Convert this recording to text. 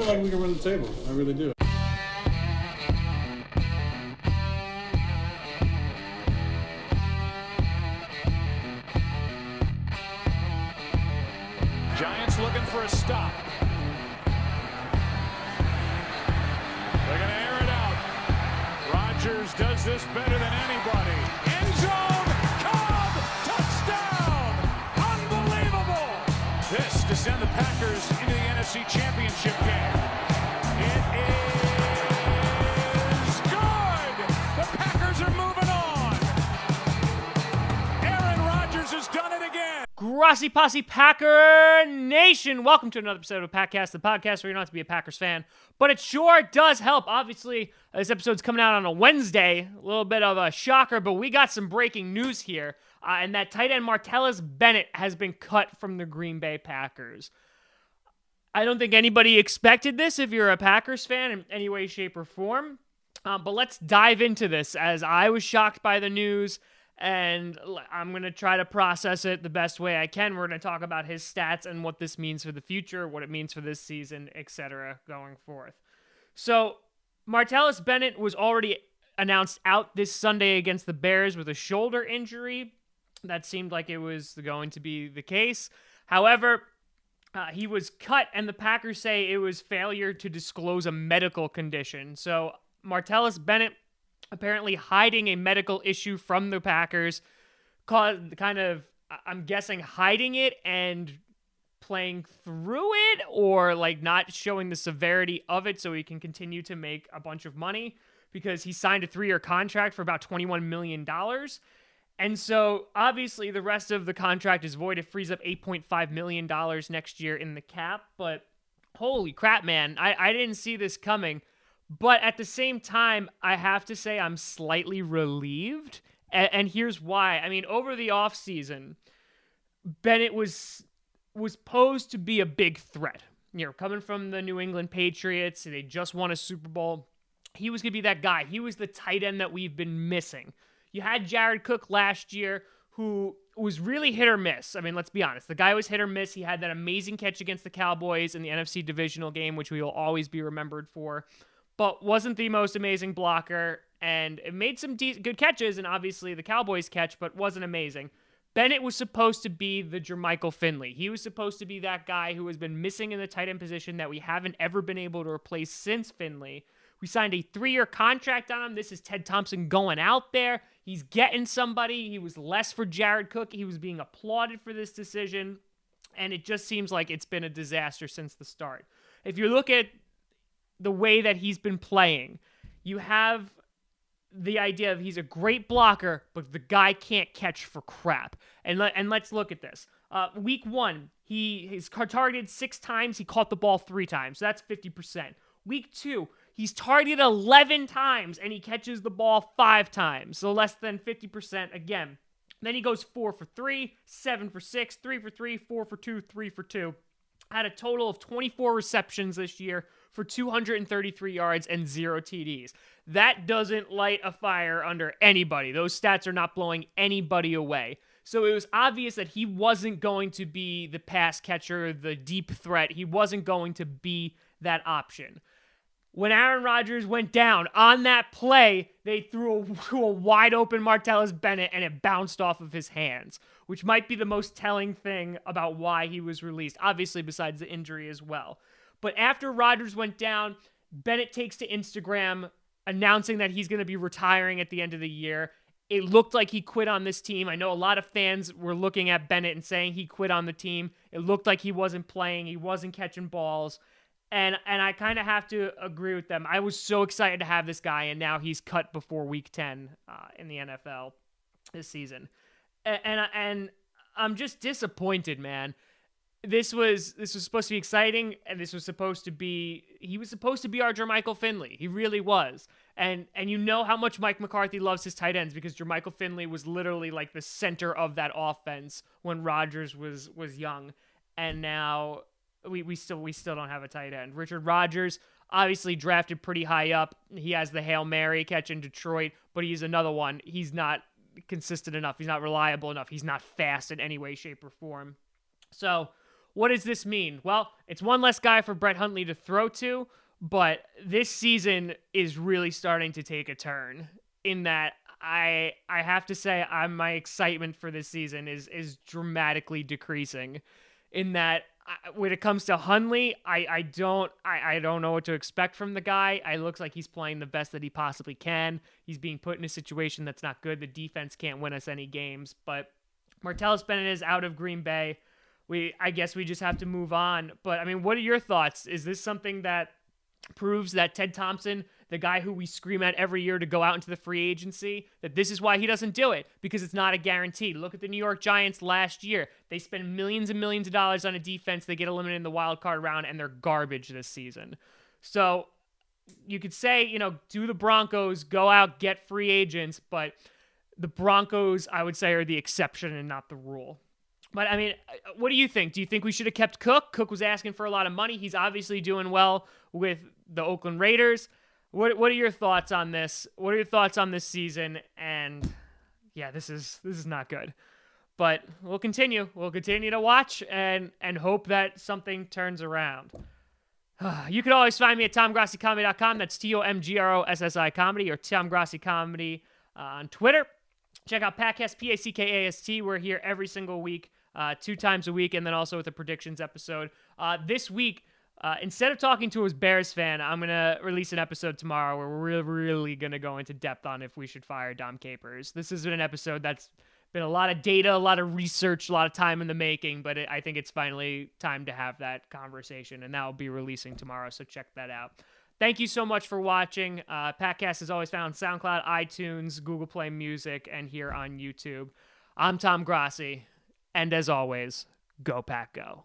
like we can run the table. I really do. Giants looking for a stop. They're going to air it out. Rodgers does this better than anybody. End zone, Cobb, touchdown! Unbelievable! This to send the Packers into the NFC Championship game. It is good! The Packers are moving on. Aaron Rodgers has done it again. Grassy Posse Packer Nation, welcome to another episode of Packcast, the podcast where you don't have to be a Packers fan, but it sure does help. Obviously, this episode's coming out on a Wednesday, a little bit of a shocker, but we got some breaking news here, and that tight end Martellus Bennett has been cut from the Green Bay Packers. I don't think anybody expected this if you're a Packers fan in any way, shape, or form, but let's dive into this, as I was shocked by the news, and I'm going to try to process it the best way I can. We're going to talk about his stats and what this means for the future, what it means for this season, etc. going forth. So, Martellus Bennett was already announced out this Sunday against the Bears with a shoulder injury. That seemed like it was going to be the case. However, he was cut, and the Packers say it was failure to disclose a medical condition. So, Martellus Bennett apparently hiding a medical issue from the Packers, I'm guessing, hiding it and playing through it, or like not showing the severity of it so he can continue to make a bunch of money, because he signed a 3-year contract for about $21 million. And so obviously the rest of the contract is void. It frees up $8.5 million next year in the cap, but holy crap, man, I didn't see this coming. But at the same time, I have to say I'm slightly relieved, and here's why. I mean, over the offseason, Bennett was posed to be a big threat. You know, coming from the New England Patriots, they just won a Super Bowl. He was going to be that guy. He was the tight end that we've been missing. You had Jared Cook last year, who was really hit or miss. I mean, let's be honest. The guy was hit or miss. He had that amazing catch against the Cowboys in the NFC divisional game, which we will always be remembered for, but wasn't the most amazing blocker, and it made some good catches, and obviously the Cowboys catch, but wasn't amazing. Bennett was supposed to be the Jermichael Finley. He was supposed to be that guy who has been missing in the tight end position that we haven't ever been able to replace since Finley. We signed a 3-year contract on him. This is Ted Thompson going out there. He's getting somebody. He was less for Jared Cook. He was being applauded for this decision, and it just seems like it's been a disaster since the start. If you look at the way that he's been playing, you have the idea of he's a great blocker, but the guy can't catch for crap. And let's look at this. Week 1, he's targeted 6 times. He caught the ball 3 times. So that's 50%. Week 2, he's targeted 11 times, and he catches the ball 5 times. So less than 50% again. Then he goes 4 for 3, 7 for 6, 3 for 3, 4 for 2, 3 for 2. Had a total of 24 receptions this year for 233 yards and 0 TDs. That doesn't light a fire under anybody. Those stats are not blowing anybody away. So it was obvious that he wasn't going to be the pass catcher, the deep threat. He wasn't going to be that option. When Aaron Rodgers went down on that play, they threw a wide open Martellus Bennett, and it bounced off of his hands, which might be the most telling thing about why he was released, obviously besides the injury as well. But after Rodgers went down, Bennett takes to Instagram announcing that he's going to be retiring at the end of the year. It looked like he quit on this team. I know a lot of fans were looking at Bennett and saying he quit on the team. It looked like he wasn't playing. He wasn't catching balls. And I kind of have to agree with them. I was so excited to have this guy, and now he's cut before Week 10 in the NFL this season. And I'm just disappointed, man. This was supposed to be exciting, and he was supposed to be our Jermichael Finley. He really was. And you know how much Mike McCarthy loves his tight ends, because Jermichael Finley was literally like the center of that offense when Rodgers was young. And now we still don't have a tight end. Richard Rodgers, obviously drafted pretty high up. He has the Hail Mary catch in Detroit, but he's another one. He's not consistent enough. He's not reliable enough. He's not fast in any way, shape, or form. So what does this mean? Well, it's one less guy for Brett Hundley to throw to, but this season is really starting to take a turn in that I have to say my excitement for this season is dramatically decreasing in that when it comes to Hundley, I don't know what to expect from the guy. It looks like he's playing the best that he possibly can. He's being put in a situation that's not good. The defense can't win us any games, but Martellus Bennett is out of Green Bay. I guess we just have to move on. But I mean, what are your thoughts? Is this something that proves that Ted Thompson, the guy who we scream at every year to go out into the free agency, that this is why he doesn't do it? Because it's not a guarantee. Look at the New York Giants last year. They spend millions and millions of dollars on a defense. They get eliminated in the wild card round, and they're garbage this season. So you could say, do the Broncos go out, get free agents, but the Broncos, I would say, are the exception and not the rule. But, I mean, what do you think? Do you think we should have kept Cook? Cook was asking for a lot of money. He's obviously doing well with the Oakland Raiders. What are your thoughts on this? What are your thoughts on this season? And, yeah, this is not good. But we'll continue. We'll continue to watch and hope that something turns around. You can always find me at TomGrossiComedy.com. That's TomGrossi Comedy, or Tom Grossi Comedy on Twitter. Check out Packcast, Packast. We're here every single week, 2 times a week, and then also with a predictions episode. This week, instead of talking to a Bears fan, I'm going to release an episode tomorrow where we're really going to go into depth on if we should fire Dom Capers. This has been an episode that's been a lot of data, a lot of research, a lot of time in the making, but I think it's finally time to have that conversation, and that will be releasing tomorrow, so check that out. Thank you so much for watching. Packcast is always found on SoundCloud, iTunes, Google Play Music, and here on YouTube. I'm Tom Grossi, and as always, go Pack Go.